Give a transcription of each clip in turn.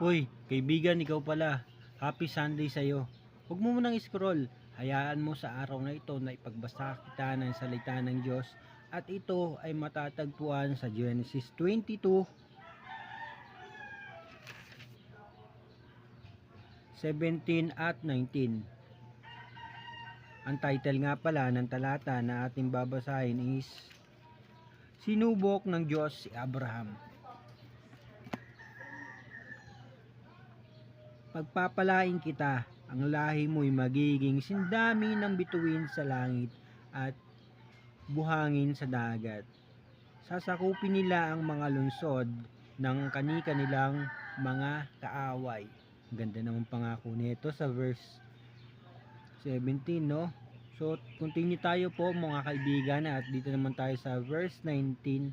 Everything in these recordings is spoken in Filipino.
Uy, kaibigan, ikaw pala. Happy Sunday sa'yo. Huwag mo munang scroll. Hayaan mo sa araw na ito na ipagbasa kita ng salita ng Diyos at ito ay matatagpuan sa Genesis 22, 17 at 19. Ang title nga pala ng talata na ating babasahin is Sinubok ng Diyos si Abraham. Pagpapalain kita, ang lahi mo'y magiging sindami ng bituin sa langit at buhangin sa dagat. Sasakupin nila ang mga lungsod ng kani-kanilang mga kaaway. Ganda naman pangako nito sa verse 17, no? So, continue tayo po mga kaibigan at dito naman tayo sa verse 19.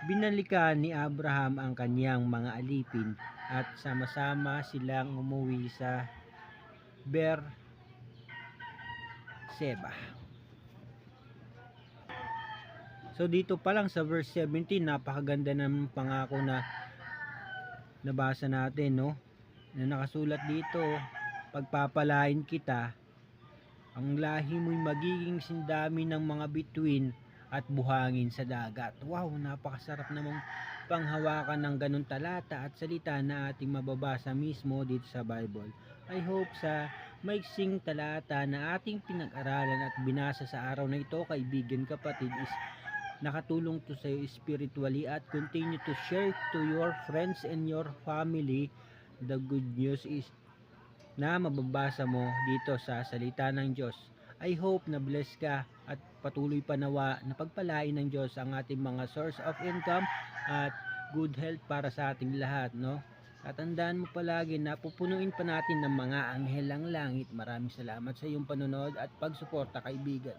Binalikan ni Abraham ang kaniyang mga alipin at sama-sama silang umuwi sa Beer-seba. So dito pa lang sa verse 17, napakaganda ng pangako na nabasa natin, no? Na nakasulat dito, pagpapalain kita, ang lahi mo'y magiging sindami ng mga bituin at buhangin sa dagat. Wow, napakasarap namang panghawakan ng ganun talata at salita na ating mababasa mismo dito sa Bible. I hope sa maiksing talata na ating pinag-aralan at binasa sa araw na ito, kaibigan, kapatid, is nakatulong to sa iyo spiritually at continue to share to your friends and your family. The good news is na mababasa mo dito sa salita ng Diyos. I hope na bless ka at patuloy pa nawa na pagpalain ng Diyos ang ating mga source of income at good health para sa ating lahat, no? At tandaan mo palagi na pupunuin pa natin ng mga anghel ang langit. Maraming salamat sa iyong panonood at pagsuporta, kaibigan.